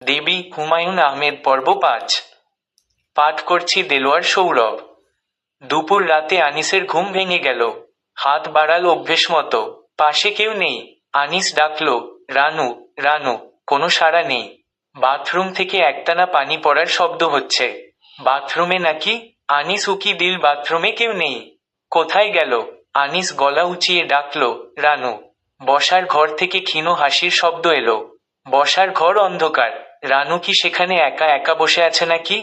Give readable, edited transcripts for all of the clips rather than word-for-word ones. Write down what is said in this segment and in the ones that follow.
দেবী হুমায়ুন আহমেদ পর্ব ৫। পাঠ করছি দেলোয়ার সৌরভ। দুপুর রাতে আনিসের ঘুম ভেঙে গেল। হাত বাড়াল অভ্যেস মতো। পাশে কেউ নেই। আনিস ডাকলো, রানু, রানু। কোনো সাড়া নেই। বাথরুম থেকে একটানা পানি পড়ার শব্দ হচ্ছে। বাথরুমে নাকি? আনিস উকি দিল, বাথরুমে কেউ নেই। কোথায় গেল? আনিস গলা উঁচিয়ে ডাকলো, রানু। বসার ঘর থেকে ক্ষীণ হাসির শব্দ এলো। বসার ঘর অন্ধকার। রানু কি সেখানে একা একা বসে আছে নাকি?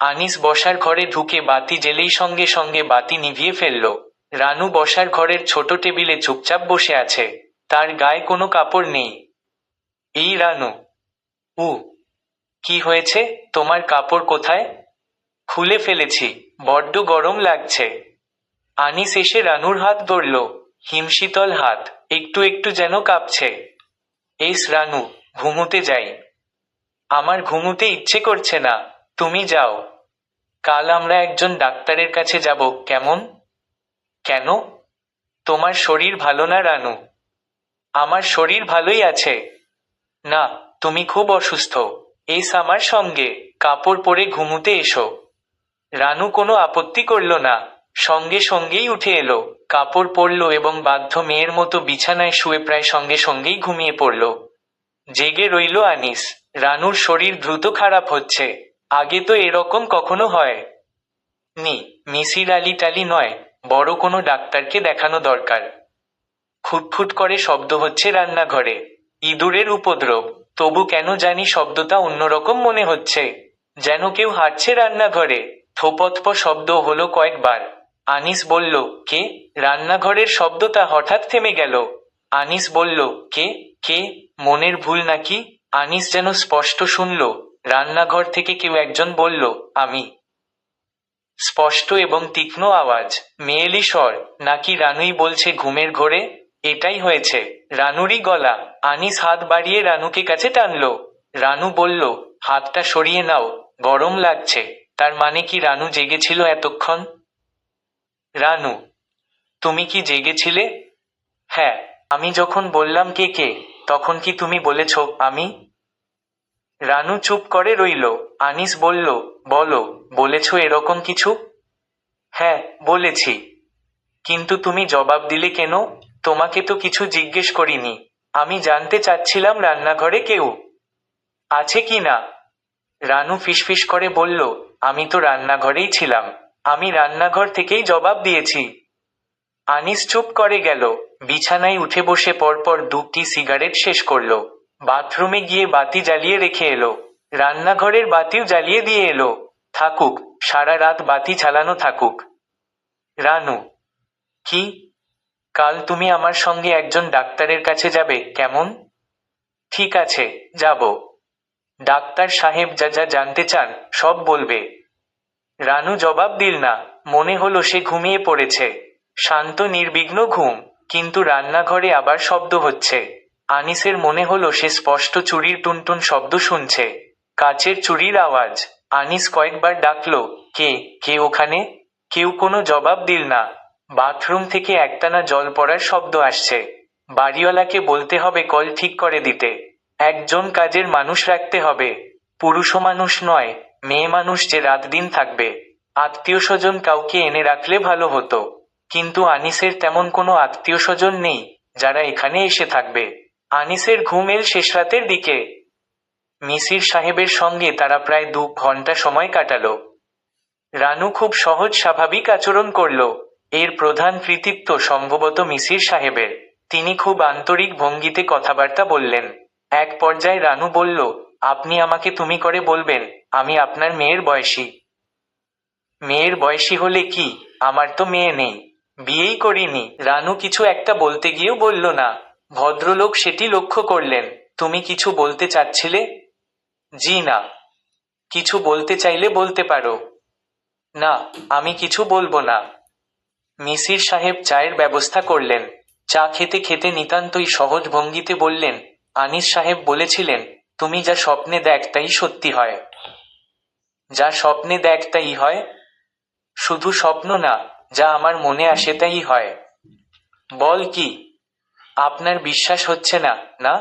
আনিস বসার ঘরে ঢুকে বাতি জ্বেলেই সঙ্গে সঙ্গে বাতি নিভিয়ে ফেলল। রানু বসার ঘরের ছোট টেবিলে চুপচাপ বসে আছে। তার গায়ে কোনো কাপড় নেই। এই রানু। উ, কি হয়েছে? তোমার কাপড় কোথায়? খুলে ফেলেছি। বড্ড গরম লাগছে। আনিস এসে রানুর হাত ধরল। হিমশীতল হাত, একটু একটু যেন কাঁপছে। রানু, ঘুমোতে যাই। আমার ঘুমুতে ইচ্ছে করছে না। তুমি যাও। কাল আমরা একজন ডাক্তারের কাছে যাব, কেমন? কেন? তোমার শরীর ভালো না রানু? আমার শরীর ভালোই আছে। না, তুমি খুব অসুস্থ। আমার সঙ্গে। কাপড় পরে ঘুমুতে এসো। রানু কোনো আপত্তি করল না। সঙ্গে সঙ্গেই উঠে এলো। কাপড় পরল এবং বাধ্য মেয়ের মতো বিছানায় শুয়ে প্রায় সঙ্গে সঙ্গেই ঘুমিয়ে পড়ল। জেগে রইল আনিস। রানুর শরীর দ্রুত খারাপ হচ্ছে। আগে তো এরকম কখনো হয় নি। মিসির আলি টালি নয়, বড় কোনো ডাক্তারকে দেখানো দরকার। খুটখুট করে শব্দ হচ্ছে রান্নাঘরে। ইঁদুরের উপদ্রব। তবু কেন জানি শব্দটা অন্যরকম মনে হচ্ছে। যেন কেউ হাঁটছে রান্নাঘরে। থোপথপ শব্দ হলো কয়েকবার। আনিস বলল, কে? রান্নাঘরের শব্দটা হঠাৎ থেমে গেল। আনিস বলল, কে? কে? মনের ভুল নাকি? আনিস যেন স্পষ্ট শুনল। রান্নাঘর থেকে কেউ একজন বলল, আমি। স্পষ্ট এবং তীক্ষ্ণ আওয়াজ। মেয়েলি স্বর। নাকি রানুই বলছে ঘুমের ঘোরে? এটাই হয়েছে। রানুরই গলা। আনিস হাত বাড়িয়ে রানুকে কাছে টানল। রানু বলল, হাতটা সরিয়ে নাও, গরম লাগছে। তার মানে কি রানু জেগেছিল এতক্ষণ? রানু, তুমি কি জেগেছিলে? হ্যাঁ। আমি যখন বললাম কে কে, তখন কি তুমি বলেছ আমি? রানু চুপ করে রইল। আনিস বলল, বলো, বলেছ এরকম কিছু? হ্যাঁ, বলেছি। কিন্তু তুমি জবাব দিলে কেন? তোমাকে তো কিছু জিজ্ঞেস করিনি। আমি জানতে চাচ্ছিলাম রান্নাঘরে কেউ আছে কি না। রানু ফিসফিস করে বলল, আমি তো রান্নাঘরেই ছিলাম। আমি রান্নাঘর থেকেই জবাব দিয়েছি। আনিস চুপ করে গেল। বিছানায় উঠে বসে পরপর 2টি সিগারেট শেষ করলো। বাথরুমে গিয়ে বাতি জ্বালিয়ে রেখে এলো। রান্নাঘরের বাতিও জ্বালিয়ে দিয়ে এলো। থাকুক, সারা রাত বাতি জ্বালানো থাকুক। রানু। কি? কাল তুমি আমার সঙ্গে একজন ডাক্তারের কাছে যাবে, কেমন? ঠিক আছে, যাব। ডাক্তার সাহেব যা যা জানতে চান সব বলবে। রানু জবাব দিল না। মনে হলো সে ঘুমিয়ে পড়েছে। শান্ত নির্বিঘ্ন ঘুম। কিন্তু রান্নাঘরে আবার শব্দ হচ্ছে। আনিসের মনে হলো সে স্পষ্ট চুরির টুনটুন শব্দ শুনছে। কাচের চুরির আওয়াজ। আনিস কয়েকবার ডাকলো, কে? কে ওখানে? কেউ কোনো জবাব দিল না। বাথরুম থেকে একটানা জল পড়ার শব্দ আসছে। বাড়িওয়ালাকে বলতে হবে কল ঠিক করে দিতে। একজন কাজের মানুষ রাখতে হবে। পুরুষ মানুষ নয়, মেয়ে মানুষ যে রাত দিন থাকবে। আত্মীয় স্বজন কাউকে এনে রাখলে ভালো হতো। কিন্তু আনিসের তেমন কোনো আত্মীয় স্বজন নেই যারা এখানে এসে থাকবে। আনিসের ঘুম এল শেষ রাতের দিকে। মিসির সাহেবের সঙ্গে তারা প্রায় 2 ঘন্টা সময় কাটালো। রানু খুব সহজ স্বাভাবিক আচরণ করল। এর প্রধান কৃতিত্ব সম্ভবত মিসির সাহেবের। তিনি খুব আন্তরিক ভঙ্গিতে কথাবার্তা বললেন। এক পর্যায়ে রানু বলল, আপনি আমাকে তুমি করে বলবেন, আমি আপনার মেয়ের বয়সী। মেয়ের বয়সী হলে কি? আমার তো মেয়ে নেই। বিয়েই করিনি। রানু কিছু একটা বলতে গিয়েও বলল না। ভদ্রলোক সেটি লক্ষ্য করলেন। তুমি কিছু বলতে চাচ্ছিলে? জি না। কিছু বলতে চাইলে বলতে পারো। না, আমি কিছু বলবো না। মিসির সাহেব চায়ের ব্যবস্থা করলেন। চা খেতে খেতে নিতান্তই সহজ ভঙ্গিতে বললেন, আনিস সাহেব বলেছিলেন, তুমি যা স্বপ্নে দেখ তাই সত্যি হয়। যা স্বপ্নে দেখ তাই হয়? শুধু স্বপ্ন না, যা আমার মনে আসে তাই হয়। বল কি? আপনার বিশ্বাস হচ্ছে না, না?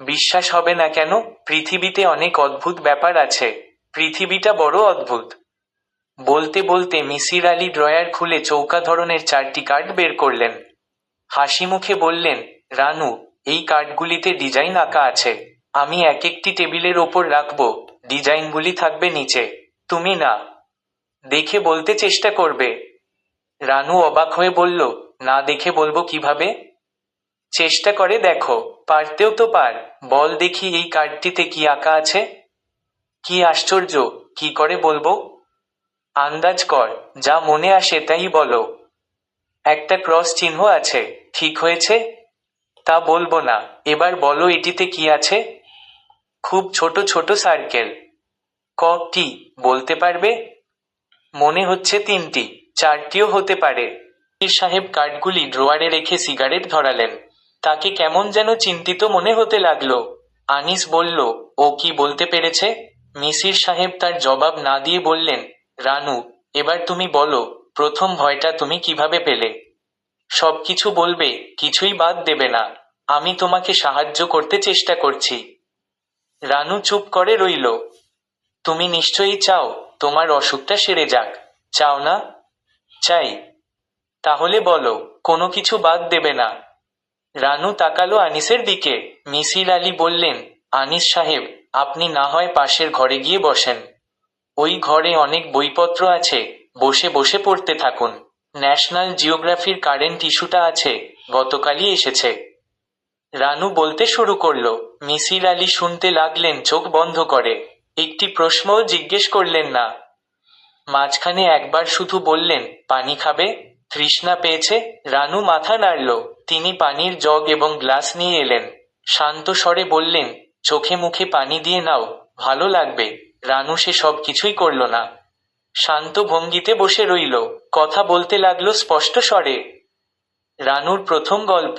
বিশ্বাস হবে না কেন? পৃথিবীতে অনেক অদ্ভুত ব্যাপার আছে। পৃথিবীটা বড় অদ্ভুত। বলতে বলতে মিসির আলি ড্রয়ার খুলে চৌকা ধরনের 4টি কার্ড বের করলেন। হাসি মুখে বললেন, রানু, এই কার্ডগুলিতে ডিজাইন আঁকা আছে। আমি এক একটি টেবিলের ওপর রাখবো, ডিজাইনগুলি থাকবে নিচে। তুমি না দেখে বলতে চেষ্টা করবে। রানু অবাক হয়ে বলল, না দেখে বলবো কিভাবে? চেষ্টা করে দেখো, পারতেও তো পার। বল দেখি এই কার্ডটিতে কি আঁকা আছে। কি আশ্চর্য, কি করে বলবো? আন্দাজ কর, যা মনে আসে তাই বলো। একটা ক্রস চিহ্ন আছে, ঠিক হয়েছে? তা বলবো না, এবার বলো এটিতে কি আছে। খুব ছোট ছোট সার্কেল। কটি বলতে পারবে? মনে হচ্ছে 3টি, 4টিও হতে পারে। পীর সাহেব কার্ডগুলি ড্রয়ারে রেখে সিগারেট ধরালেন। তাকে কেমন যেন চিন্তিত মনে হতে লাগলো। আনিস বলল, ও কি বলতে পেরেছে? মিসির সাহেব তার জবাব না দিয়ে বললেন, রানু, এবার তুমি বলো, প্রথম ভয়টা তুমি কিভাবে পেলে? সবকিছু বলবে, কিছুই বাদ দেবে না। আমি তোমাকে সাহায্য করতে চেষ্টা করছি। রানু চুপ করে রইল। তুমি নিশ্চয়ই চাও তোমার অসুখটা সেরে যাক, চাও না? চাই। তাহলে বলো, কোনো কিছু বাদ দেবে না। রানু তাকালো আনিসের দিকে। মিসির আলী বললেন, আনিস সাহেব, আপনি না হয় পাশের ঘরে গিয়ে বসেন। ওই ঘরে অনেক বইপত্র আছে, বসে বসে পড়তে থাকুন। ন্যাশনাল জিওগ্রাফির কারেন্ট ইস্যুটা আছে, গতকালই এসেছে। রানু বলতে শুরু করলো। মিসির আলী শুনতে লাগলেন চোখ বন্ধ করে। একটি প্রশ্নও জিজ্ঞেস করলেন না। মাঝখানে একবার শুধু বললেন, পানি খাবে? তৃষ্ণা পেয়েছে? রানু মাথা নাড়ল। তিনি পানির জগ এবং গ্লাস নিয়ে এলেন। শান্ত স্বরে বললেন, চোখে মুখে পানি দিয়ে নাও, ভালো লাগবে। রানু সে সব কিছুই করল না। শান্ত ভঙ্গিতে বসে রইল, কথা বলতে লাগলো স্পষ্ট স্বরে। রানুর প্রথম গল্প।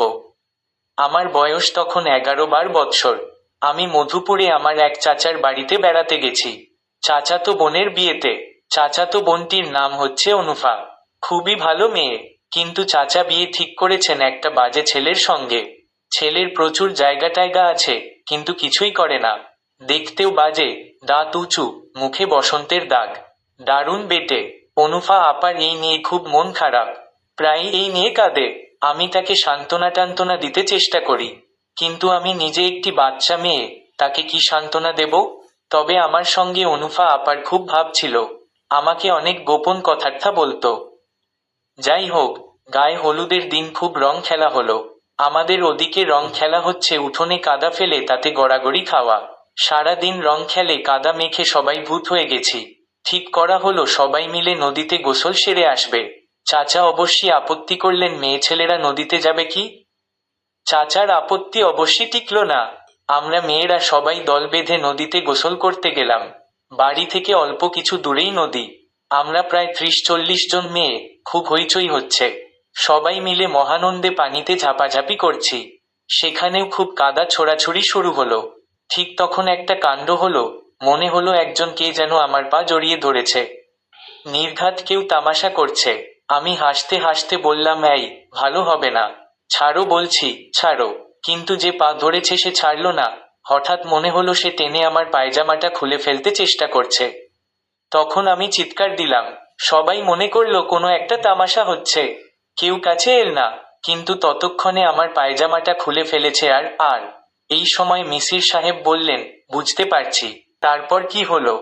আমার বয়স তখন 11-12 বৎসর। আমি মধুপুরে আমার এক চাচার বাড়িতে বেড়াতে গেছি, চাচাতো বোনের বিয়েতে। চাচাতো বোনটির নাম হচ্ছে অনুফা। খুবই ভালো মেয়ে, কিন্তু চাচা বিয়ে ঠিক করেছেন একটা বাজে ছেলের সঙ্গে। ছেলের প্রচুর জায়গা টায়গা আছে, কিন্তু কিছুই করে না। দেখতেও বাজে, দাঁত উঁচু, মুখে বসন্তের দাগ। দারুণ বেটে। অনুফা আপার এই নিয়ে খুব মন খারাপ, প্রায় এই নিয়ে কাঁদে। আমি তাকে সান্ত্বনা টান্তনা দিতে চেষ্টা করি, কিন্তু আমি নিজে একটি বাচ্চা মেয়ে, তাকে কি সান্ত্বনা দেব? তবে আমার সঙ্গে অনুফা আপার খুব ভাব ছিল, আমাকে অনেক গোপন কথার্থা বলতো। যাই হোক, গায়ে হলুদের দিন খুব রং খেলা হলো। আমাদের ওদিকে রং খেলা হচ্ছে উঠোনে কাদা ফেলে তাতে গড়াগড়ি খাওয়া। সারা দিন রং খেলে কাদা মেখে সবাই ভূত হয়ে গেছি। ঠিক করা হলো সবাই মিলে নদীতে গোসল সেরে আসবে। চাচা অবশ্যই আপত্তি করলেন, মেয়ে ছেলেরা নদীতে যাবে কি? চাচার আপত্তি অবশ্যই টিকল না। আমরা মেয়েরা সবাই দল বেঁধে নদীতে গোসল করতে গেলাম। বাড়ি থেকে অল্প কিছু দূরেই নদী। আমরা প্রায় 30-40 জন মেয়ে, খুব হইচই হচ্ছে। সবাই মিলে মহানন্দে পানিতে ঝাপাঝাপি করছি। সেখানেও খুব কাদা ছোড়াছুড়ি শুরু হলো। ঠিক তখন একটা কাণ্ড হলো, মনে হলো একজন কে যেন আমার পা জড়িয়ে ধরেছে। নির্ঘাত কেউ তামাশা করছে। আমি হাসতে হাসতে বললাম, এই ভালো হবে না, ছাড়ো বলছি, ছাড়ো। কিন্তু যে পা ধরেছে সে ছাড়ল না। হঠাৎ মনে হলো সে টেনে আমার পায়জামাটা খুলে ফেলতে চেষ্টা করছে। তখন আমি চিৎকার দিলাম। সবাই মনে করলো কোনো একটা তামাশা হচ্ছে, কেউ কাছে এল না। কিন্তু ততক্ষণে আমার পায়জামাটা খুলে ফেলেছে। আর আর এই সময় মিসির সাহেব বললেন, বুঝতে পারছি। তারপর কি হলো?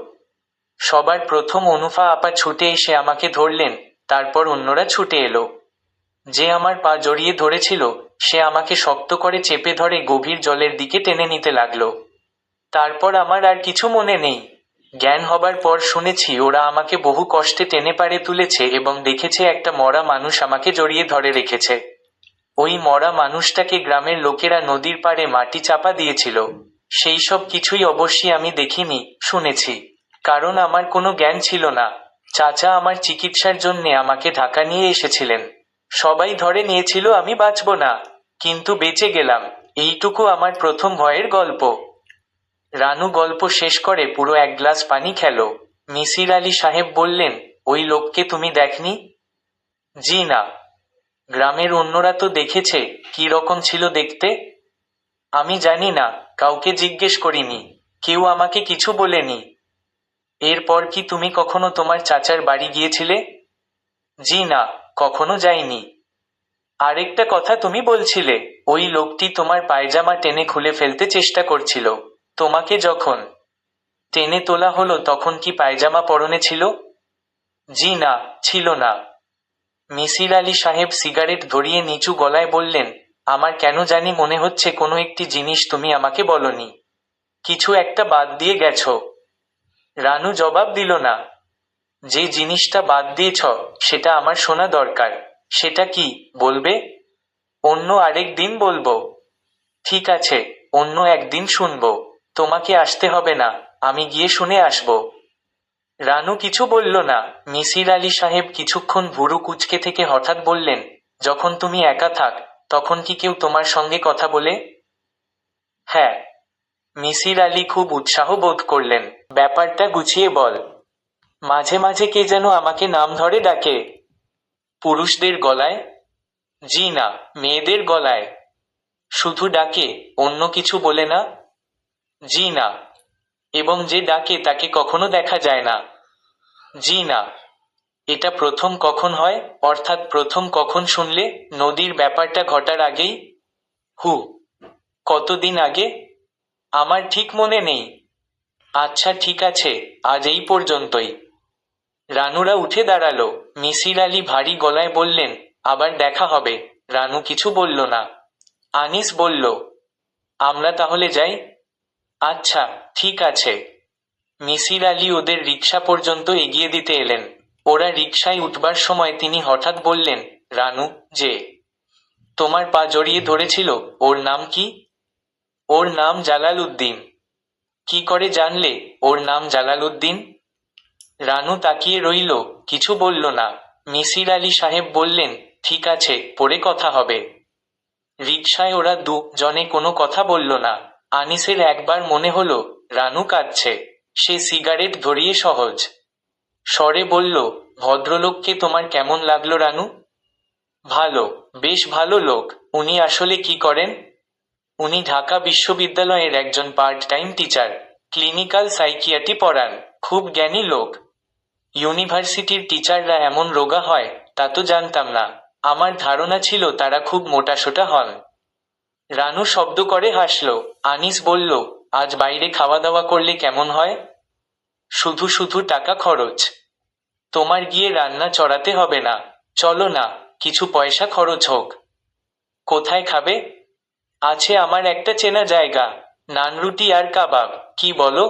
সবার প্রথম অনুফা আপা ছুটে এসে আমাকে ধরলেন, তারপর অন্যরা ছুটে এলো। যে আমার পা জড়িয়ে ধরেছিল, সে আমাকে শক্ত করে চেপে ধরে গভীর জলের দিকে টেনে নিতে লাগলো। তারপর আমার আর কিছু মনে নেই। জ্ঞান হবার পর শুনেছি ওরা আমাকে বহু কষ্টে টেনে পাড়ে তুলেছে এবং দেখেছে একটা মরা মানুষ আমাকে জড়িয়ে ধরে রেখেছে। ওই মরা মানুষটাকে গ্রামের লোকেরা নদীর পাড়ে মাটি চাপা দিয়েছিল। সেই সব কিছুই অবশ্যই আমি দেখিনি, শুনেছি। কারণ আমার কোনো জ্ঞান ছিল না। চাচা আমার চিকিৎসার জন্যে আমাকে ঢাকা নিয়ে এসেছিলেন। সবাই ধরে নিয়েছিল আমি বাঁচব না, কিন্তু বেঁচে গেলাম। এইটুকু আমার প্রথম ভয়ের গল্প। রানু গল্প শেষ করে পুরো 1 গ্লাস পানি খেলো। মিসির আলী সাহেব বললেন, ওই লোককে তুমি দেখনি? জি না। গ্রামের অন্যরা তো দেখেছে, কি রকম ছিল দেখতে? আমি জানি না, কাউকে জিজ্ঞেস করিনি, কেউ আমাকে কিছু বলেনি। এরপর কি তুমি কখনো তোমার চাচার বাড়ি গিয়েছিলে? জি না, কখনো যাইনি। আরেকটা কথা তুমি বলছিলে, ওই লোকটি তোমার পায়জামা টেনে খুলে ফেলতে চেষ্টা করছিল। তোমাকে যখন টেনে তোলা হলো তখন কি পায়জামা পরনে ছিল? জি না, ছিল না। মিসির আলি সাহেব সিগারেট ধরিয়ে নিচু গলায় বললেন, আমার কেন জানি মনে হচ্ছে কোনো একটি জিনিস তুমি আমাকে বলনি। কিছু একটা বাদ দিয়ে গেছো। রানু জবাব দিল না। যে জিনিসটা বাদ দিয়েছ সেটা আমার শোনা দরকার। সেটা কি, বলবে? অন্য আরেক দিন বলবো। ঠিক আছে, অন্য একদিন শুনবো। তোমাকে আসতে হবে না, আমি গিয়ে শুনে আসবো। রানু কিছু বলল না। মিসির আলি সাহেব কিছুক্ষণ ভুরু কুঁচকে থেকে হঠাৎ বললেন, যখন তুমি একা থাক তখন কি কেউ তোমার সঙ্গে কথা বলে? হ্যাঁ। মিসির আলি খুব উৎসাহ বোধ করলেন। ব্যাপারটা গুছিয়ে বল। মাঝে মাঝে কে যেন আমাকে নাম ধরে ডাকে। পুরুষদের গলায়? জি না, মেয়েদের গলায়। শুধু ডাকে, অন্য কিছু বলে না? জি না। এবং যে ডাকে তাকে কখনো দেখা যায় না? জি না। এটা প্রথম কখন হয়, অর্থাৎ প্রথম কখন শুনলে? নদীর ব্যাপারটা ঘটার আগেই? হু। কতদিন আগে? আমার ঠিক মনে নেই। আচ্ছা ঠিক আছে, আজ এই পর্যন্তই। রানুরা উঠে দাঁড়ালো। মিসির আলি ভারী গলায় বললেন, আবার দেখা হবে। রানু কিছু বলল না। আনিস বলল, আমরা তাহলে যাই? আচ্ছা, ঠিক আছে। মিসির আলি ওদের রিকশা পর্যন্ত এগিয়ে দিতে এলেন। ওরা রিকশায় উঠবার সময় তিনি হঠাৎ বললেন, রানু, যে তোমার পা জড়িয়ে ধরেছিল, ওর নাম কি? ওর নাম জালাল উদ্দিন। কি করে জানলে ওর নাম জালাল উদ্দিন? রানু তাকিয়ে রইল, কিছু বলল না। মিসির আলি সাহেব বললেন, ঠিক আছে, পরে কথা হবে। রিকশায় ওরা জনে কোনো কথা বলল না। আনিসের একবার মনে হলো রানু কাঁদছে। সে সিগারেট ধরিয়ে সহজ স্বরে বলল, ভদ্রলোককে তোমার কেমন লাগলো রানু? ভালো, বেশ ভালো লোক। উনি আসলে কি করেন? উনি ঢাকা বিশ্ববিদ্যালয়ের একজন part time teacher. Clinical psychiatry পড়ান। খুব জ্ঞানী লোক। ইউনিভার্সিটির টিচাররা এমন রোগা হয় তা তো জানতাম না। আমার ধারণা ছিল তারা খুব মোটাসোটা হন। রানু শব্দ করে হাসল। আনিস বলল, আজ বাইরে খাওয়া দাওয়া করলে কেমন হয়? শুধু শুধু টাকা খরচ। তোমার গিয়ে রান্না চড়াতে হবে না। চলো না, কিছু পয়সা খরচ হোক। কোথায় খাবে? আছে আমার একটা চেনা জায়গা। নানরুটি আর কাবাব। কি বলো?